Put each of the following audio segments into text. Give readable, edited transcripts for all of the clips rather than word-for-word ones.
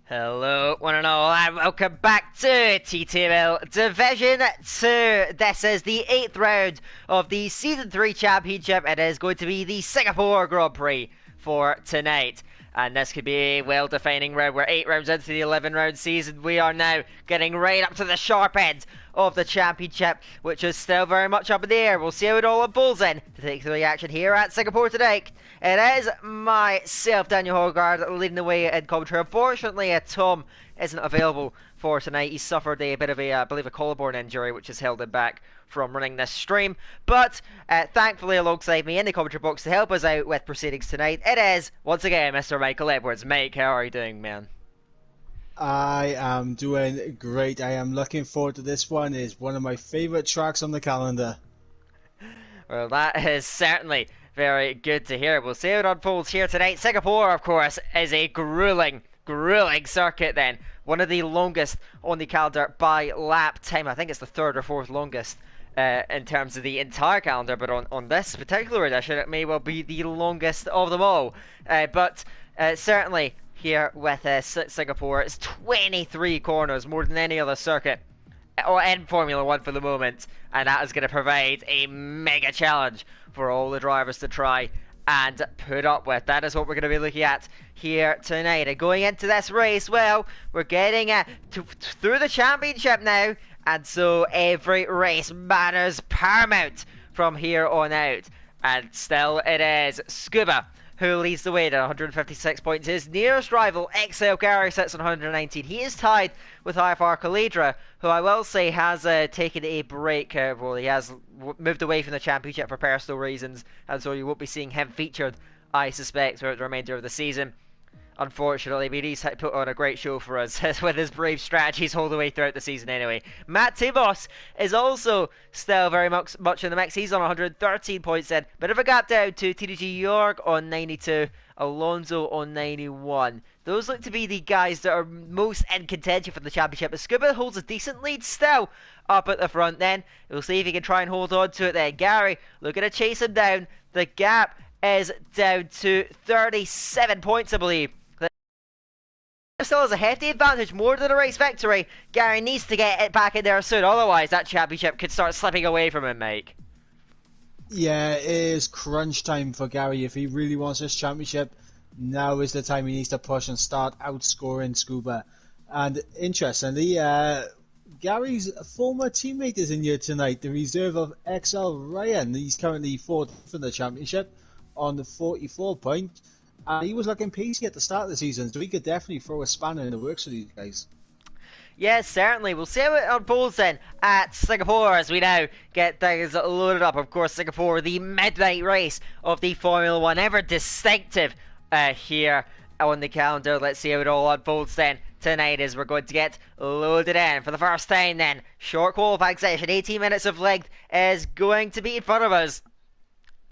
Hello, one and all, and welcome back to TTML Division 2. This is the 8th round of the Season 3 Championship. It is going to be the Singapore Grand Prix for tonight. And this could be a well-defining round. We're 8 rounds into the 11-round season. We are now getting right up to the sharp end of the championship, which is still very much up in the air. We'll see how it all unfolds in to take the action here at Singapore tonight. It is myself, Daniel Hogard, leading the way in commentary. Unfortunately, Tom isn't available for tonight. He suffered a bit of a, I believe, a collarbone injury, which has held him back from running this stream. But thankfully, alongside me in the commentary box to help us out with proceedings tonight, it is, once again, Mr. Michael Edwards. Mike, how are you doing, man? I am doing great. I am looking forward to this one. It's one of my favourite tracks on the calendar. Well, that is certainly very good to hear. We'll see how it unfolds here tonight. Singapore, of course, is a grueling circuit then. One of the longest on the calendar by lap time. I think it's the third or fourth longest in terms of the entire calendar, but on this particular edition, it may well be the longest of them all. But certainly here with Singapore, it's 23 corners, more than any other circuit or in Formula 1 for the moment, and that is going to provide a mega challenge for all the drivers to try and put up with. That is what we're going to be looking at here tonight. And going into this race, well, we're getting through the championship now, and so every race matters paramount from here on out. And still it is Scuba who leads the way at 156 points. His nearest rival, XL Gary, sits on 119. He is tied with IFR Khalidra, who I will say has taken a break. Well, he has moved away from the championship for personal reasons, and so you won't be seeing him featured, I suspect, throughout the remainder of the season. Unfortunately, but he's put on a great show for us with his brave strategies all the way throughout the season anyway. Matt Timos is also still very much in the mix. He's on 113 points then. Bit of a gap down to TTG York on 92, Alonso on 91. Those look to be the guys that are most in contention for the championship. But Scuba holds a decent lead still up at the front then. We'll see if he can try and hold on to it then. Gary looking to chase him down. The gap is down to 37 points, I believe. Still has a hefty advantage, more than a race victory. Gary needs to get it back in there soon, otherwise that championship could start slipping away from him, Mike. Yeah, it is crunch time for Gary. If he really wants this championship, now is the time he needs to push and start outscoring Scuba. And interestingly, Gary's former teammate is in here tonight, the reserve of XL Ryan. He's currently fourth for the championship on the 44 point. He was looking pacey at the start of the season, so he could definitely throw a spanner in the works for these guys. Yes, certainly. We'll see how it unfolds then at Singapore as we now get things loaded up. Of course, Singapore, the midnight race of the Formula 1, ever distinctive here on the calendar. Let's see how it all unfolds then tonight as we're going to get loaded in. For the first time then, short qualifying session, 18 minutes of length is going to be in front of us.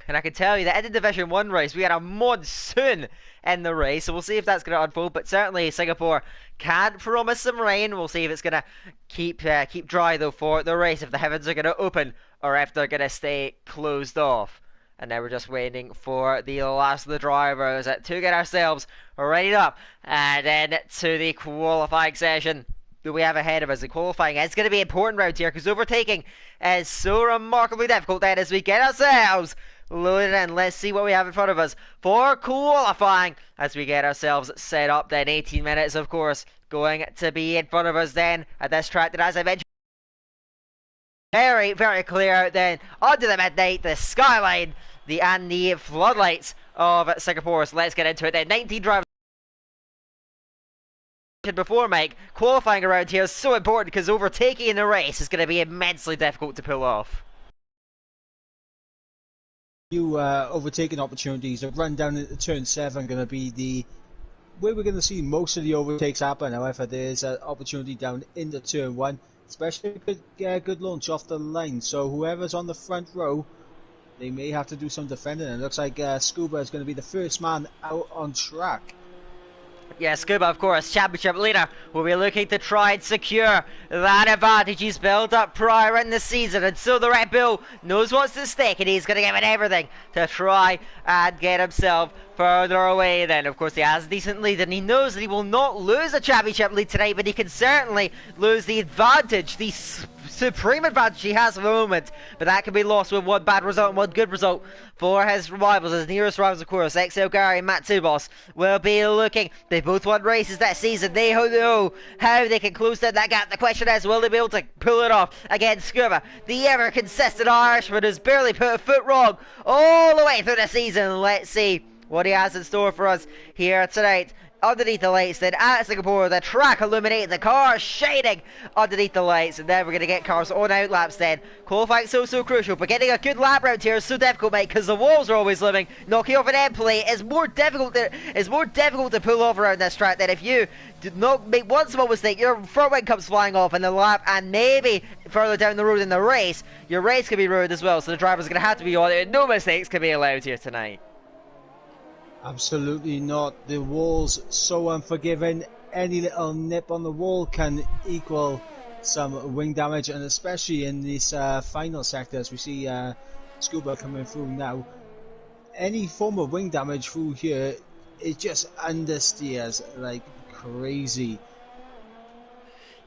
And I can tell you that in the Division 1 race, we had a monsoon in the race. So we'll see if that's going to unfold. But certainly Singapore can promise some rain. We'll see if it's going to keep dry, though, for the race. If the heavens are going to open or if they're going to stay closed off. And now we're just waiting for the last of the drivers to get ourselves readied up. And then to the qualifying session that we have ahead of us. The qualifying is going to be an important round here because overtaking is so remarkably difficult then as we get ourselves loaded in. Let's see what we have in front of us for qualifying as we get ourselves set up then. 18 minutes, of course, going to be in front of us then at this track that, as I mentioned, very clear then under the midnight, the skyline, and the floodlights of Singapore. So let's get into it then. 19 drivers before, Mike. Qualifying around here is so important because overtaking in the race is going to be immensely difficult to pull off. New overtaking opportunities. A run down into turn 7 going to be where we're going to see most of the overtakes happen. However, there's an opportunity down into turn 1, especially a good launch off the line. So whoever's on the front row, they may have to do some defending. It looks like Scuba is going to be the first man out on track. Yeah, Scuba, of course, championship leader, will be looking to try and secure that advantage he's built up prior in the season. And so the Red Bull knows what's at stake, and he's going to give it everything to try and get himself further away then. Of course, he has a decent lead, and he knows that he will not lose a championship lead tonight, but he can certainly lose the advantage, the supreme advantage he has at the moment. But that can be lost with one bad result and one good result for his rivals. His nearest rivals, of course, XL Gary and Matt Tubos, will be looking. They both won races that season. They know how they can close down that gap. The question is, will they be able to pull it off against Scuba, the ever consistent Irishman who's barely put a foot wrong all the way through the season? Let's see what he has in store for us here tonight. Underneath the lights then at Singapore, the track illuminated, the cars shining underneath the lights, and then we're going to get cars on out laps then. Qualifying so crucial, but getting a good lap round here is so difficult, mate, because the walls are always living. Knocking off an end plate is more difficult to pull off around this track than if you do not make one small mistake, your front wing comes flying off in the lap, and maybe further down the road in the race, your race could be ruined as well, so the driver's going to have to be on it, and no mistakes can be allowed here tonight. Absolutely not. The wall's so unforgiving. Any little nip on the wall can equal some wing damage, and especially in these final sectors, we see Scuba coming through now. Any form of wing damage through here, it just understeers like crazy.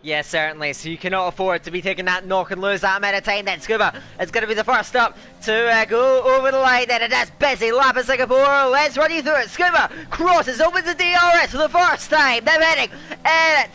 Yeah, certainly. So you cannot afford to be taking that knock and lose that amount of time then. Scuba is going to be the first up to go over the line then. And that's busy lap in Singapore. Let's run you through it. Scuba crosses, opens the DRS for the first time. Now heading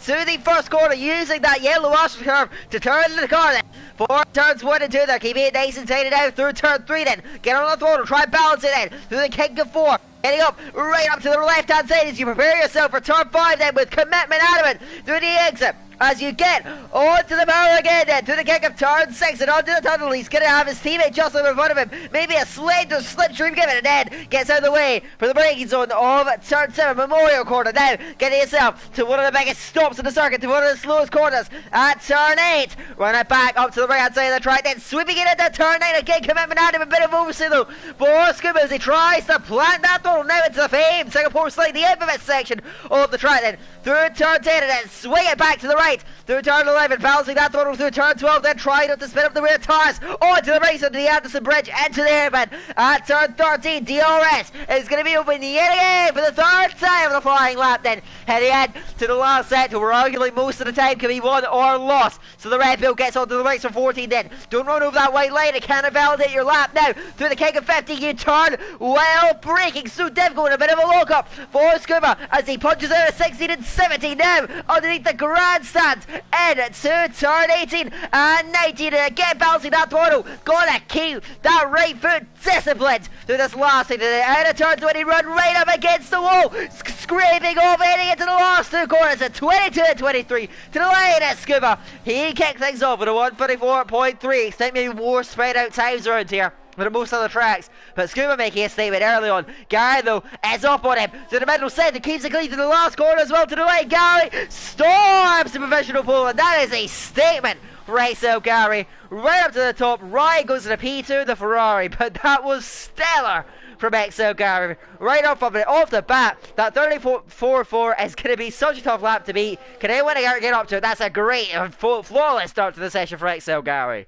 to the first corner using that yellow arch curve to turn the car then. For turns 1 and 2 there, keeping it nice and tight and out through turn 3 then. Get on the throttle, try and balance it then. Through the king of 4. Heading up, right up to the left hand side as you prepare yourself for turn 5 then with commitment out of it. Through the exit. As you get onto the barrel again then, to the kick of turn 6 and onto the tunnel. He's going to have his teammate just in front of him. Maybe a slender slipstream give it, and then gets out of the way for the braking zone of turn 7, Memorial Corner. Now getting yourself to one of the biggest stops in the circuit, to one of the slowest corners at turn 8. Run it back up to the right hand side of the track, then sweeping it into turn 9 again. Commitment out of a bit of oversteer though for Scuba as he tries to plant that throttle now into the famed Singapore Slide, the infamous section of the track then. Through turn 10 and then swing it back to the right. Through turn 11, balancing that throttle through turn 12, then trying not to spin up the rear tires onto the race under the Anderson Bridge into the airband. At turn 13, DRS is going to be open yet again for the third time of the flying lap then. Heading in to the last sector where arguably most of the time can be won or lost. So the Red Bull gets onto the race for 14 then. Don't run over that white line, it can't validate your lap now. Through the king of 50, you turn while braking. So difficult, and a bit of a lock-up for Scuba as he punches out at 16 and 17 now underneath the grandstand. And to turn 18 and 19 and again bouncing that throttle. Gonna keep that right foot disciplined through this last thing. And a turn 20, run right up against the wall, scraping off, heading into the last two corners at 22 and 23 to the lane at Scuba. He kicked things off with a 134.3. Expect maybe more spread out times around here but at most other tracks. But Scuba making a statement early on. Gary though is up on him to the middle centre, keeps it clean to the last corner as well to the right. Gary storms the professional pole, and that is a statement for XL Gary. Right up to the top, Ryan goes to the P2, the Ferrari, but that was stellar from XL Gary. Right off of it, off the bat, that 34.4 is going to be such a tough lap to beat. Can anyone get up to it? That's a great, flawless start to the session for XL Gary.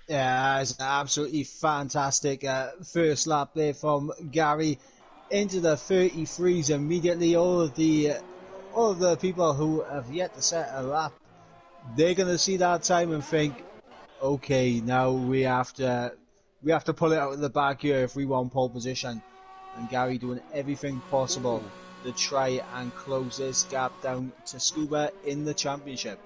Yeah, it's an absolutely fantastic first lap there from Gary into the 33s immediately. All of the people who have yet to set a lap, they're gonna see that time and think, okay, now we have to pull it out of the bag here if we want pole position. And Gary doing everything possible to try and close this gap down to Scuba in the championship.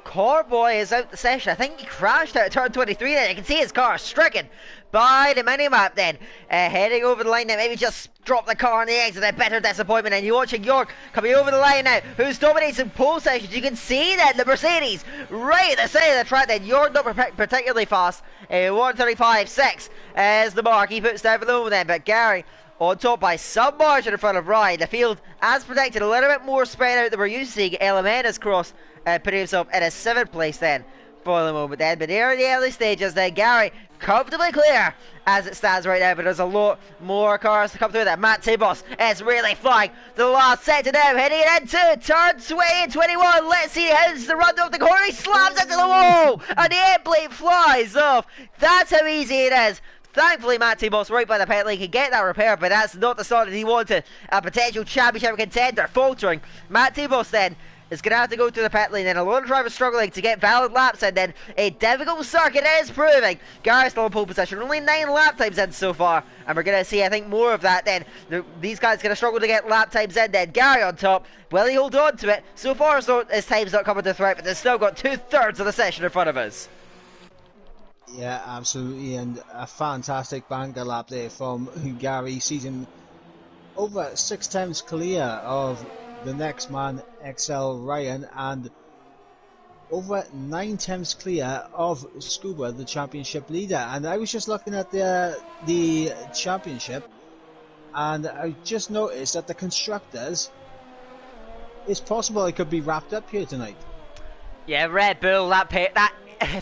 Carboy is out the session. I think he crashed out at turn 23 then. You can see his car stricken by the mini-map then. Heading over the line now. Maybe just drop the car on the exit. A better disappointment. And you're watching York coming over the line now. Who's dominating pole sessions. You can see that the Mercedes right at the side of the track then. York not particularly fast. 135.6 as the mark he puts down below then. But Gary on top by some margin in front of Ryan. The field as predicted, a little bit more spread out than we're used to seeing. Elementis cross putting himself in a 7th place then for the moment then. But here in the early stages then, Gary comfortably clear as it stands right now, but there's a lot more cars to come through there. Matt Tibos is really flying the last sector now, heading into turn 21. Let's see how's the run off the corner. He slams into the wall and the end plate flies off. That's how easy it is. Thankfully, Matt Tibos right by the pit lane can get that repair, but that's not the start that he wanted. A potential championship contender faltering. Matt Tibos then is going to have to go through the pit lane, and a lot of drivers struggling to get valid laps, and then a difficult circuit is proving. Gary's still in pole position, only 9 lap times in so far, and we're going to see, I think, more of that then. These guys going to struggle to get lap times in then. Gary on top, will he hold on to it? So far, his time's not coming to threat, but they've still got 2/3 of the session in front of us. Yeah, absolutely, and a fantastic banker lap there from Gary, season over 6 times clear of the next man, XL Ryan, and over 9 times clear of Scuba, the championship leader. And I was just looking at the championship, and I just noticed that the constructors, it's possible it could be wrapped up here tonight. Yeah, Red Bull, that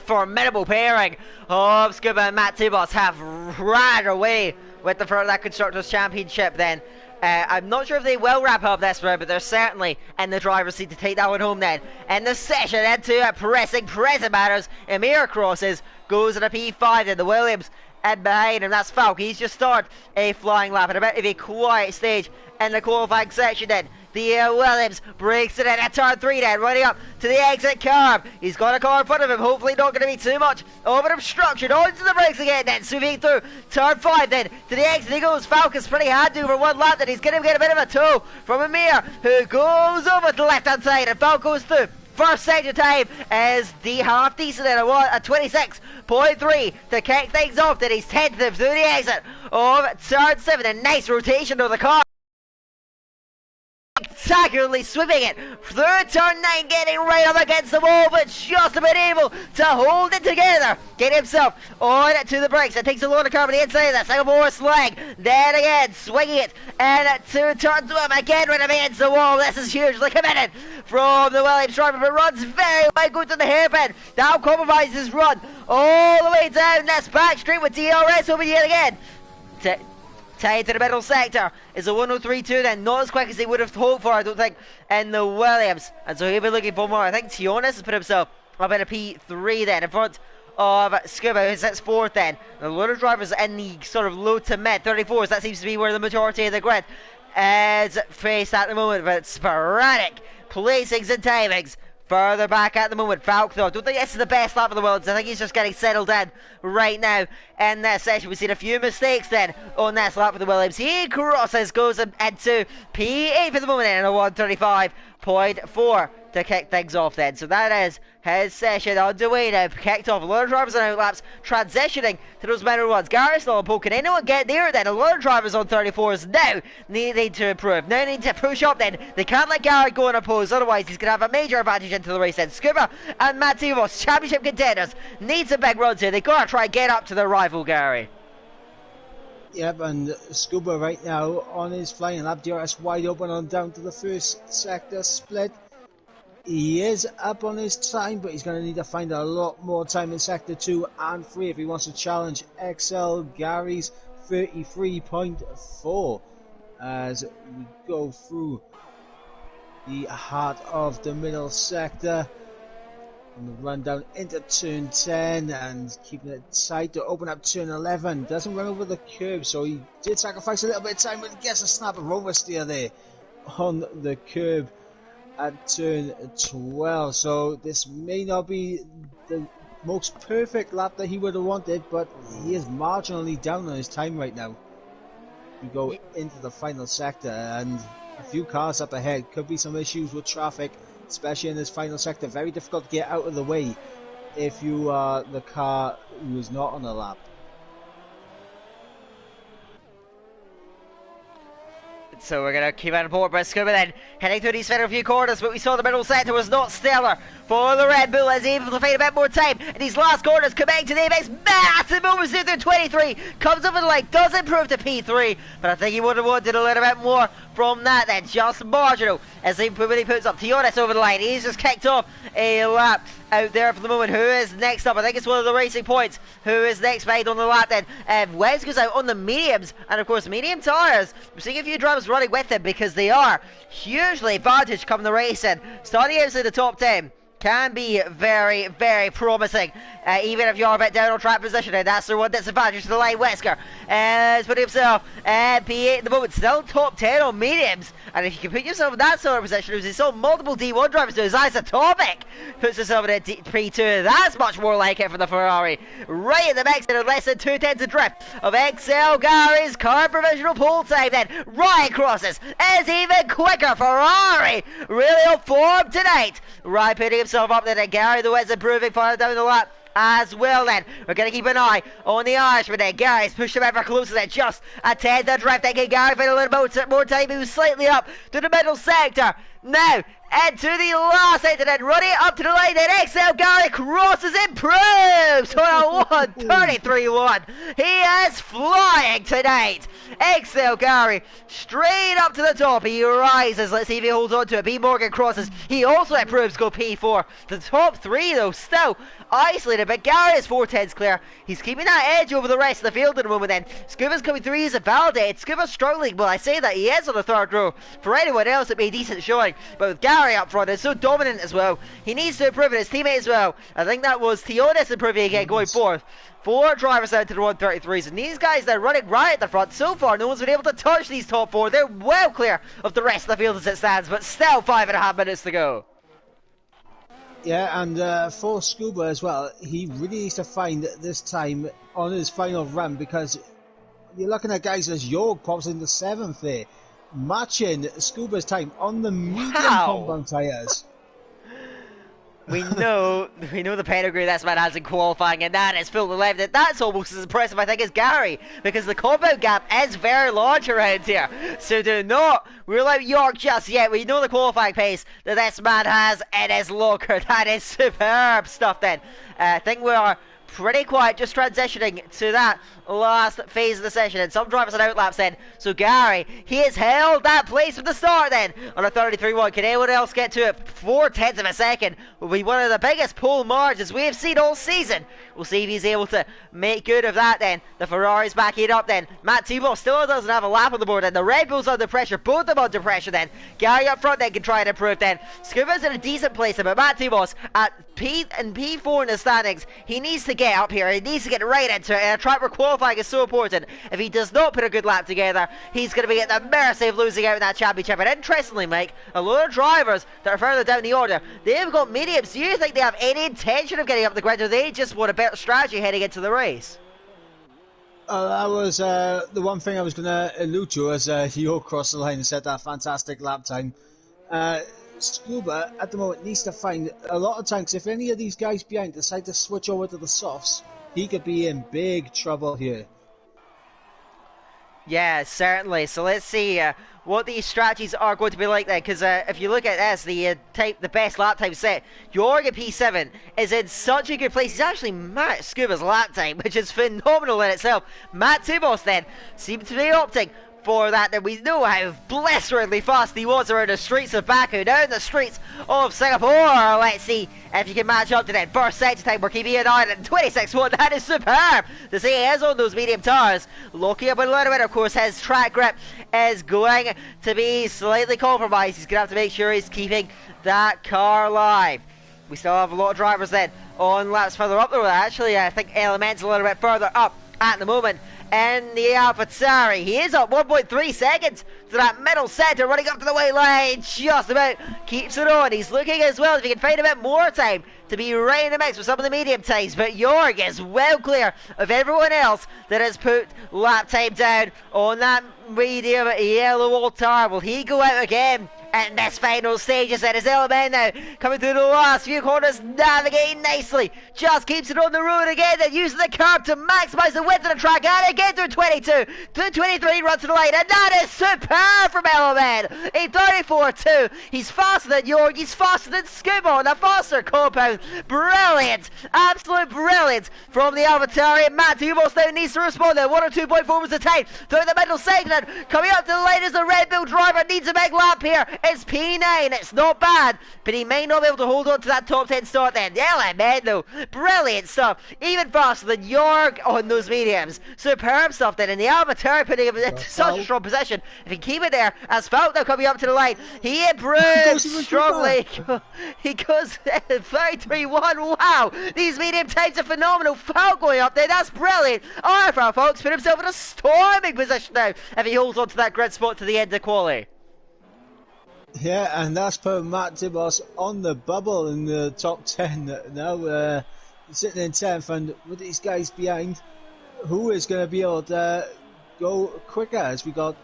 formidable pairing of Scuba and Matt Tibos have ran away with the front of that Constructors' Championship then. I'm not sure if they will wrap up this round, but they're certainly in the driver's seat to take that one home then. And the session into a pressing matters. Emir crosses, goes in a P5 then. The Williams and behind him, that's Falk. He's just started a flying lap at a bit of a quiet stage in the qualifying section then. The Williams breaks it in at turn 3 then, running up to the exit curb. He's got a car in front of him, hopefully not going to be too much of an obstruction. Onto the brakes again then, sweeping through turn 5 then, to the exit he goes. Falcon's pretty handy over one lap then, he's going to get a bit of a tow from Amir, who goes over to the left hand side, and Falcon goes through. First sector time is the half decent at a 26.3 to kick things off. Then he's tentative through the exit of turn 7. A nice rotation of the car. Spectacularly sweeping it through turn 9, getting right up against the wall, but just about able to hold it together. Get himself on to the brakes. It takes a load of car on the inside of that Singapore slag. Then again, swinging it and to turn 12 again, right up against the wall. This is hugely committed from the Williams driver, but runs very wide, goes to the hairpin. Now compromises run all the way down this back street with DRS over yet again. Tied to the middle sector is a 103.2 then, not as quick as they would have hoped for, I don't think, in the Williams, and so he'll be looking for more. I think Tionis has put himself up in a P3 then, in front of Scuba, who sits 4th then. A lot of drivers in the sort of low to mid 34s, that seems to be where the majority of the grid is faced at the moment, but sporadic placings and timings further back at the moment. Falk though, I don't think this is the best lap of the world. I think he's just getting settled in right now in this session. We've seen a few mistakes then on this lap for the Williams. He crosses, goes into P8 for the moment in a 135.4 to kick things off then. So that is his session underway now, kicked off. A lot of drivers on out laps transitioning to those middle ones. Garrett's still poking in, and get there then. A lot of drivers on 34s now need to improve, now need to push up then. They can't let Garrett go on a pose, otherwise he's going to have a major advantage into the race then. Scuba and Matt Tibos, championship contenders, need some big runs here. They've got to try and get up to their rival Gary. Yep, and Scuba right now on his flying lap, DRS wide open on down to the first sector split. He is up on his time, but he's going to need to find a lot more time in sector 2 and 3 if he wants to challenge XL Gary's 33.4 as we go through the heart of the middle sector. And the run down into turn 10 and keeping it tight to open up turn 11. Doesn't run over the curb, so he did sacrifice a little bit of time, but gets a snap of oversteer there on the curb at turn 12. So this may not be the most perfect lap that he would have wanted, but he is marginally down on his time right now. We go into the final sector and a few cars up ahead. Could be some issues with traffic, especially in this final sector. Very difficult to get out of the way if you are the car who is not on the lap. So we're going to keep on board by Scuba then, heading through these final few corners, but we saw the middle sector was not stellar for the Red Bull as he's able to find a bit more time. And these last corners coming to the apex. Massive movement through 23. Comes over the line, does improve to P3. But I think he would have wanted a little bit more from that then. Just marginal as he puts up Teonis over the line. He's just kicked off a lap out there for the moment. Who is next up? I think it's one of the Racing Points. Who is next behind on the lap then? Wes goes out on the mediums. And of course, medium tyres. We're seeing a few drivers running with him because they are hugely advantaged come the racing. Starting outside the top 10 can be very, very promising, even if you're a bit down on track position, and that's the one disadvantage to the line. Wesker has put himself at P8 at the moment, still top 10 on mediums, and if you can put yourself in that sort of position, as you saw multiple D1 drivers do, as Isotopic puts himself in a P2, that's much more like it for the Ferrari, right in the mix, in less than 2/10 adrift of XL Gary's current provisional pole time then. Ryan crosses, is even quicker. Ferrari really on form tonight. Ryan putting himself up there, and Gary though is improving further down the lap as well then. We're going to keep an eye on the Irishman then. Gary's pushed him ever closer then, just a 10th adrift. Thinking Gary find a little bit more time. He was slightly up to the middle sector. Now into the last sector then, running it up to the line then. XL Gary crosses, improves on a 1:33.1. He is flying tonight. XL Gary straight up to the top. He rises. Let's see if he holds on to it. B Morgan crosses. He also improves, go P4. The top 3 though still isolated, but Gary is 4/10s clear. He's keeping that edge over the rest of the field at the moment then. Scuba's coming through. He's validated. Scuba's struggling. Well, I say that he is on the 3rd row. For anyone else it made a decent showing, but with Gary up front, it's so dominant as well. He needs to improve it. His teammate as well. I think that was Theonis improving again, going 4th. 4 drivers down to the 133s, and these guys, they're running right at the front. So far, no one's been able to touch these top 4. They're well clear of the rest of the field as it stands, but still 5.5 minutes to go. Yeah, and for Scuba as well, he really needs to find this time on his final run, because you're looking at guys as Jorg pops into 7th there, matching Scuba's time on the medium compound tyres. We know the pedigree this man has in qualifying, and that is full 11. That's almost as impressive, I think, as Gary, because the compound gap is very large around here. So do not rule out York just yet. We know the qualifying pace that this man has in his locker. That is superb stuff then. I think we are pretty quiet, just transitioning to that last phase of the session, and some drivers on outlaps then. So Gary, he has held that place from the start then on a 33.1. Can anyone else get to it? 4/10 of a second will be one of the biggest pole margins we have seen all season. We'll see if he's able to make good of that then. The Ferrari's backing up then. Matt Tebow still doesn't have a lap on the board, and the Red Bull's under pressure, both of them under pressure then. Gary up front then can try and improve then. Scuba's in a decent place, but Matt Tebow's at P4 in the standings. He needs to get up here. He needs to get right into it, and a track where qualifying is so important. If he does not put a good lap together, he's going to be at the mercy of losing out in that championship. And interestingly, Mike, a lot of drivers that are further down the order, they've got mediums. Do you think they have any intention of getting up the grid, or they just want a better strategy heading into the race? That was the one thing I was going to allude to as Yo crossed the line and set that fantastic lap time. Scuba at the moment needs to find a lot of times, if any of these guys behind decide to switch over to the softs, he could be in big trouble here. Yeah, certainly. So let's see what these strategies are going to be like then, because if you look at this, the best lap time set, Jorg at P7 is in such a good place. He's actually matched Scuba's lap time, which is phenomenal in itself. Matt Tubos then seems to be opting for that, then we know how blisteringly fast he was around the streets of Baku. Now in the streets of Singapore, let's see if you can match up to that first sector time. We're keeping an eye on it. 26.1, that is superb to see he is on those medium tires. Locking up a little bit, of course, his track grip is going to be slightly compromised. He's going to have to make sure he's keeping that car alive. We still have a lot of drivers then on laps further up there. Actually, I think Element's a little bit further up at the moment. And the AlphaTauri, he is up 1.3 seconds to that middle sector, running up to the white line, just about keeps it on. He's looking as well if he can find a bit more time to be right in the mix with some of the medium times, but Jorg is well clear of everyone else that has put lap time down on that medium yellow wall tire. Will he go out again in this final stages. Then is Element now coming through the last few corners, navigating nicely. Just keeps it on the road again, then using the curb to maximise the width of the track. And again through 22, through 23, runs to the line. And that is superb from Element. A 34-2. He's faster than York. He's faster than Scuba on a faster compound. Brilliant. Absolute brilliant from the Avatari. Matt Dubos now needs to respond there. 1 or 2.4 was the time. Through the middle segment. Coming up to the line is the Red Bull driver. Needs a big lap here. It's P9. It's not bad, but he may not be able to hold on to that top 10 start then. The Element though. Brilliant stuff. Even faster than York on those mediums. Superb stuff then. And the Avatari putting him into such a strong position. If he can keep it there, as Falk now coming up to the line. He improves strongly. He goes 33-1. Wow. These medium times are phenomenal. Falk going up there. That's brilliant. Alright, for our folks, put himself in a storming position now if he holds on to that grid spot to the end of quali. Yeah, and that's put Matt Dibos on the bubble in the top 10 now. Sitting in 10th, and with these guys behind, who is going to be able to go quicker? As we got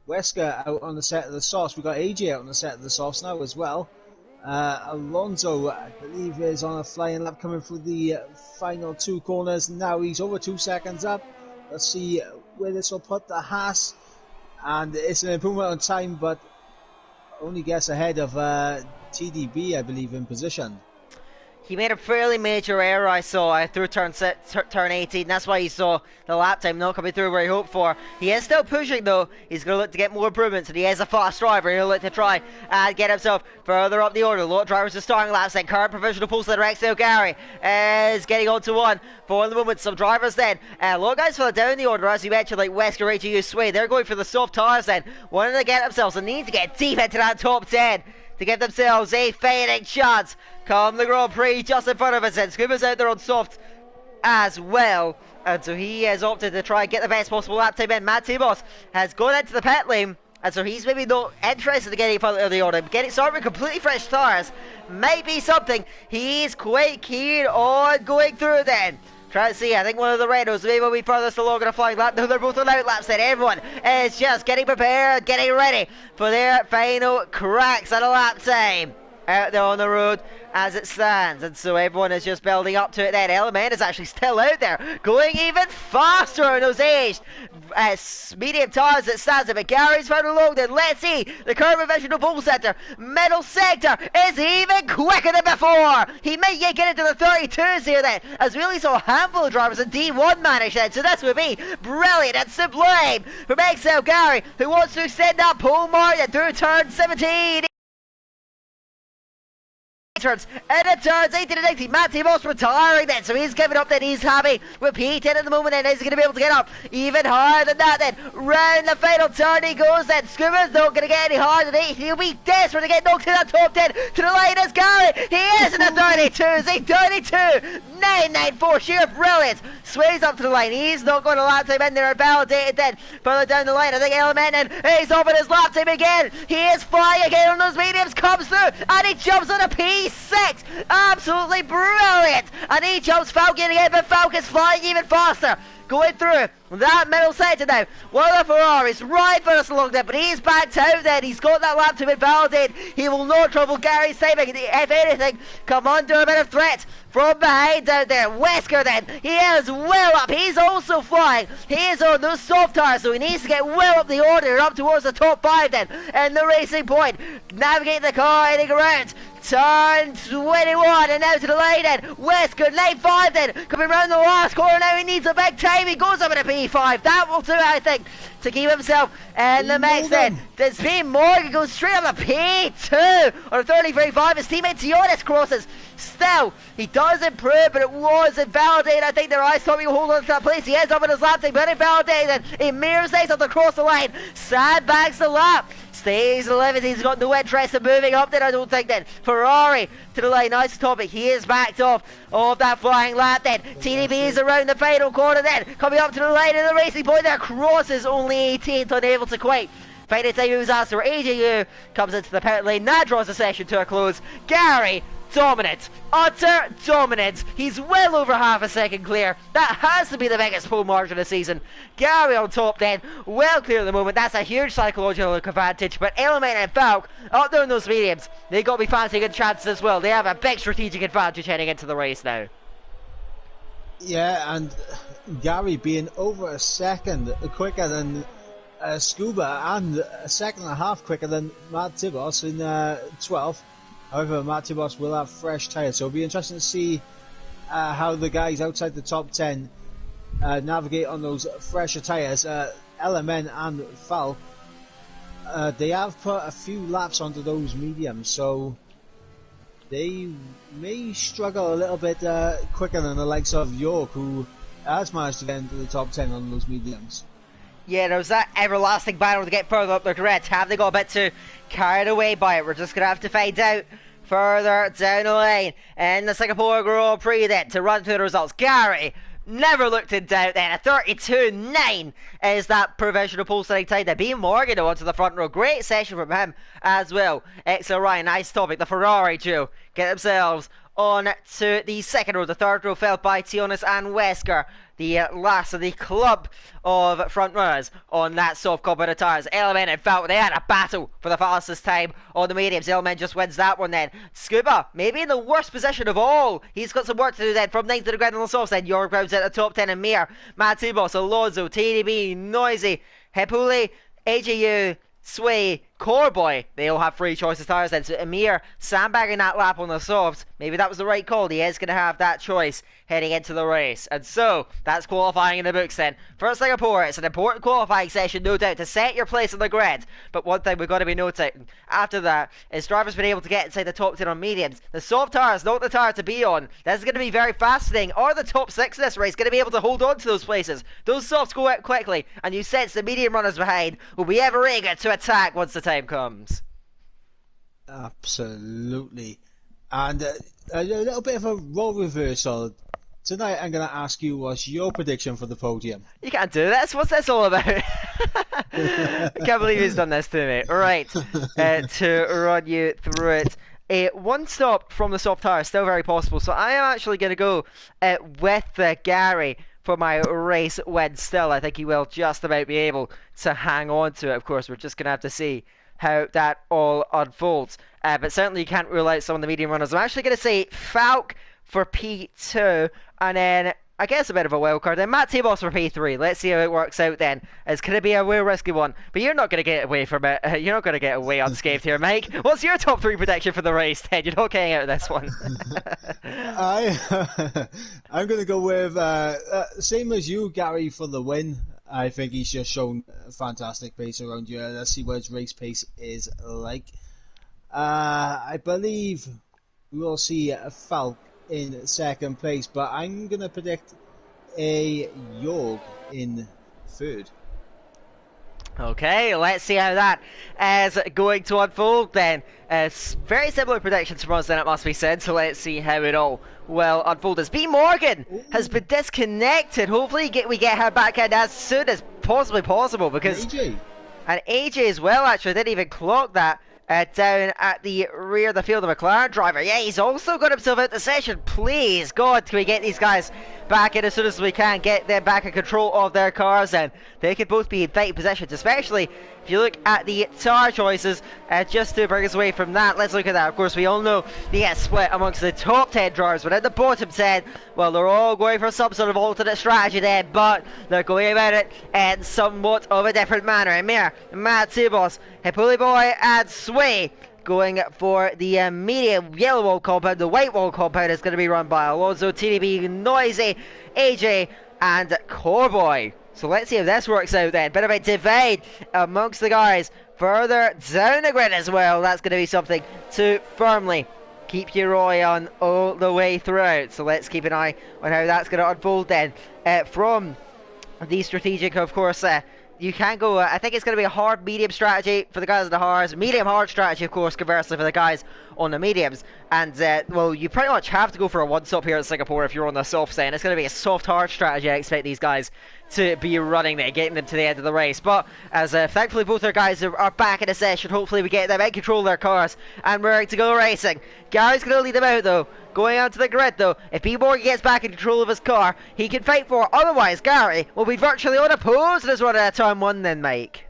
Wesker out on the set of the sauce, we got AJ out on the set of the sauce now as well. Alonso, I believe, is on a flying lap coming through the final 2 corners. Now he's over 2 seconds up. Let's see where this will put the Haas. And it's an improvement on time, but only gets ahead of TDB, I believe, in position. He made a fairly major error, I saw, through turn 18. That's why you saw the lap time not coming through where he hoped for. He is still pushing, though. He's going to look to get more improvements, and he is a fast driver. He'll look to try and get himself further up the order. A lot of drivers are starting laps, then current provisional pole leader Exo Gary is getting on to one for the moment. Some drivers then, a lot of guys further down the order, as you mentioned, like Wesker, AGU, Sway. They're going for the soft tires then, wanting to get themselves and need to get deep into that top 10 to give themselves a fighting chance. Come the Grand Prix just in front of us, and Scuba's out there on soft as well, and so he has opted to try and get the best possible lap time in. Matt Tibos has gone into the pit lane, and so he's maybe not interested in getting further of the order. Getting started with completely fresh tires might be something he's quite keen on going through then. Try to see, I think one of the Renos maybe will be furthest along in a flying lap. No, they're both on out laps then. Everyone is just getting prepared, getting ready for their final cracks at a lap time out there on the road as it stands, and so everyone is just building up to it then. Element is actually still out there, going even faster on those aged medium tires that stands it, but Gary's further along then. Let's see, the curve revisional pole sector, middle sector is even quicker than before. He may yet get into the 32s here then, as we only saw a handful of drivers in D1 manage then, so this would be brilliant and sublime from XL Gary, who wants to extend that pole mark through turn 17. Turns and it turns 18 and 19. Matt Tibos retiring then, so he's giving up then. He's happy with P10 at the moment, and he's going to be able to get up even higher than that then. Round the final turn he goes then. Scuba's not going to get any higher than 8. He'll be desperate to get knocked to that top 10. To the line is Gary. He is in the 32s. A 32.994. Sheer brilliance. Sways up to the line. He's not going to lap time in there and validated then. Further down the line, I think Element, and he's up in his lap time again. He is flying again on those mediums. Comes through and he jumps on a P6. Absolutely brilliant. And he jumps Falcon again, but Falcon's flying even faster. Going through that middle sector now. One of the Ferraris right first along there, but he's backed out then. He's got that lap to be validated. He will not trouble Gary's timing. If anything, come under a bit of threat from behind out there. Wesker then, he is well up. He's also flying. He is on those soft tires, so he needs to get well up the order, up towards the top 5 then. And the racing point, navigate the car, heading around. Turn 21 and now to the line then. Wesker, lane 5 then. Coming around the last corner now. He needs a big time. He goes up in a P5. That will do, I think, to keep himself in the mix then. There's Speed Morgan goes straight up the P2 on a 33.5. His teammate Sionis crosses. Still, he does improve, but it was invalidated. I think their eyes thought he would hold on to that place. He ends up in his lap, but invalidated. He mirrors stays up across the line. Sandbags the lap. Stays 11th. He's got no interest in moving up then, I don't think then. Ferrari to the line. Nice topic. He is backed off of that flying lap then. TDB is around the final corner then. Coming up to the line in the racing point there. Crosses only 18th, unable to quite. Final time he was asked for. AJU comes into the pit lane. That draws the session to a close. Gary dominant. Utter dominance. He's well over half a second clear. That has to be the biggest pole margin of the season. Gary on top then, well clear at the moment. That's a huge psychological advantage. But Element and Falk up there in those mediums, they got to be fancying good chances as well. They have a big strategic advantage heading into the race now. Yeah, and Gary being over a second quicker than Scuba and a second and a half quicker than Matt Tibos in 12th. However, Matt Tibos will have fresh tyres, so it'll be interesting to see how the guys outside the top 10 navigate on those fresher tyres. LMN and Falk, they have put a few laps onto those mediums, so they may struggle a little bit quicker than the likes of York, who has managed to get into the top 10 on those mediums. Yeah, there's that everlasting battle to get further up the grid. Have they got a bit too carried away by it? We're just going to have to find out further down the lane. In the Singapore Grand Prix then, to run through the results. Gary never looked in doubt then. A 32.9 is that provisional pole sitting time. Then B Morgan onto the front row. Great session from him as well. XL Ryan, nice topic. The Ferrari duo get themselves on to the second row. The third row felt by Tionis and Wesker, the last of the club of front runners on that soft composite tyres. Element and Falk, they had a battle for the fastest time on the mediums. Element just wins that one then. Scuba, maybe in the worst position of all. He's got some work to do then. From 9th to the ground on the soft side. York rounds at the top 10 and Mir. Matubos, Alonso, TDB, Noisy, Hepuli, AJU, Sway, Coreboy, they all have free choices tyres then. So Amir sandbagging that lap on the soft, maybe that was the right call. He is going to have that choice heading into the race. And so, that's qualifying in the books then. For Singapore, it's an important qualifying session, no doubt, to set your place on the grid. But one thing we've got to be noting after that is drivers been able to get inside the top 10 on mediums. The soft tyres, not the tyre to be on. This is going to be very fascinating. Are the top 6 in this race going to be able to hold on to those places? Those softs go out quickly, and you sense the medium runners behind will be ever eager to attack once the time comes. Absolutely. And a little bit of a role reversal. Tonight I'm going to ask you, what's your prediction for the podium? You can't do this. What's this all about? I can't believe he's done this to me. Right, to run you through it. One stop from the soft tyre is still very possible. So I am actually going to go with Gary for my race win still. I think he will just about be able to hang on to it. Of course, we're just going to have to see how that all unfolds. But certainly you can't rule out some of the medium runners. I'm actually going to say Falk for P2, and then I guess a bit of a wild card. Then Matt Tibos for P3. Let's see how it works out then. It's going to be a real risky one, but you're not going to get away from it. You're not going to get away unscathed here, Mike. What's your top 3 prediction for the race then? You're not getting out of this one. I'm going to go with same as you, Gary, for the win. I think he's just shown fantastic pace around here. Let's see what his race pace is like. I believe we'll see Falk in second place, but I'm going to predict a York in third. Okay, let's see how that is going to unfold then. Very similar predictions from us then, it must be said, so let's see how it all will unfold. As B Morgan has been disconnected. Hopefully we get her back in as soon as possibly possible, because and AJ as well actually didn't even clock that. Down at the rear of the field, the McLaren driver. Yeah, he's also got himself out the session. Please, God, can we get these guys back in as soon as we can? Get them back in control of their cars, and they could both be in fighting positions, especially if you look at the tyre choices. Just to bring us away from that, let's look at that. Of course, we all know the split amongst the top 10 drivers, but at the bottom 10, well, they're all going for some sort of alternate strategy there, but they're going about it in somewhat of a different manner. Amir, Matt Tibos, Hipuli Boy, and Sway going for the medium yellow wall compound. The white wall compound is going to be run by Alonso, TDB, Noisy, AJ, and Coreboy. So let's see if this works out then. Bit of a divide amongst the guys further down the grid as well. That's going to be something to firmly keep your eye on all the way throughout. So let's keep an eye on how that's going to unfold then. From the strategic, of course, you can go, I think it's going to be a hard medium strategy for the guys on the hards, medium hard strategy, of course, conversely for the guys on the mediums. And well, you pretty much have to go for a one stop here at Singapore if you're on the soft side. It's going to be a soft hard strategy I expect these guys to be running there, getting them to the end of the race. But as thankfully both our guys are back in a session, hopefully we get them in control of their cars and we're ready to go racing. Gary's going to lead them out though. Going onto the grid though, if B. Morgan gets back in control of his car, he can fight for it. Otherwise, Gary will be virtually unopposed in his run at turn 1 then, Mike.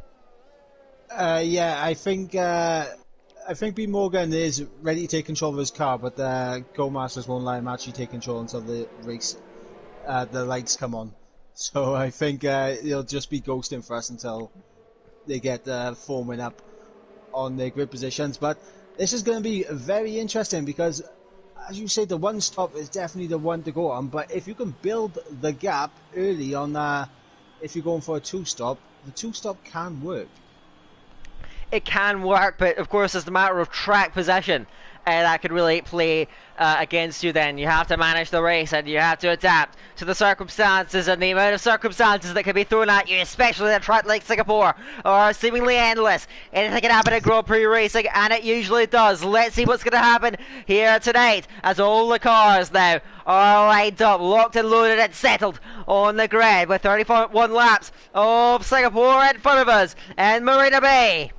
Yeah, I think B. Morgan is ready to take control of his car, but the Go-Masters won't let him actually take control until the race, the lights come on. So I think he'll just be ghosting for us until they get forming up on their grid positions. But this is going to be very interesting because, as you say, the one stop is definitely the one to go on. But if you can build the gap early on, if you're going for a two-stop, the two-stop can work. It can work, but of course it's a matter of track possession that could really play against you then. You have to manage the race and you have to adapt to the circumstances, and the amount of circumstances that can be thrown at you, especially at a track like Singapore, are seemingly endless. Anything can happen at Grand Prix racing, and it usually does. Let's see what's going to happen here tonight as all the cars now are lined up, locked and loaded and settled on the grid with 31 laps of Singapore in front of us and Marina Bay.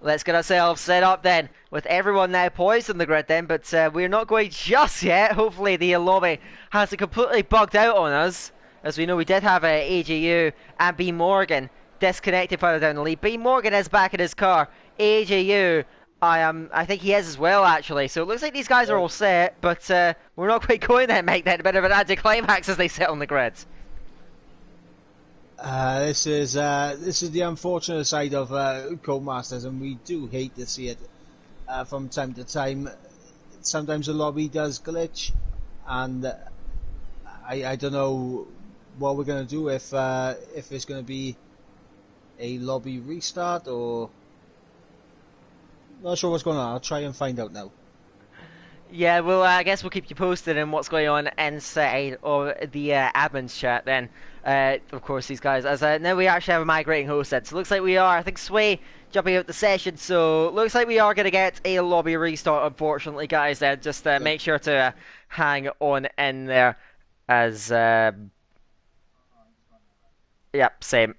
Let's get ourselves set up then, with everyone now poised on the grid then, but we're not going just yet. Hopefully the lobby hasn't completely bugged out on us. As we know, we did have AGU and B. Morgan disconnected further down the lead. B. Morgan is back in his car. AGU, I think he is as well actually. So it looks like these guys are all set, but we're not quite going there, Mike. Then a bit of an anticlimax as they sit on the grids. This is the unfortunate side of Codemasters, and we do hate to see it from time to time. Sometimes the lobby does glitch, and I don't know what we're going to do if it's going to be a lobby restart or not sure what's going on. I'll try and find out now. Yeah, well, I guess we'll keep you posted on what's going on inside of the admin's chat then. Of course, these guys, as now we actually have a migrating host set, so it looks like we are, I think Sway jumping out the session, so looks like we are going to get a lobby restart, unfortunately, guys. Just make sure to hang on in there as... Yep, same.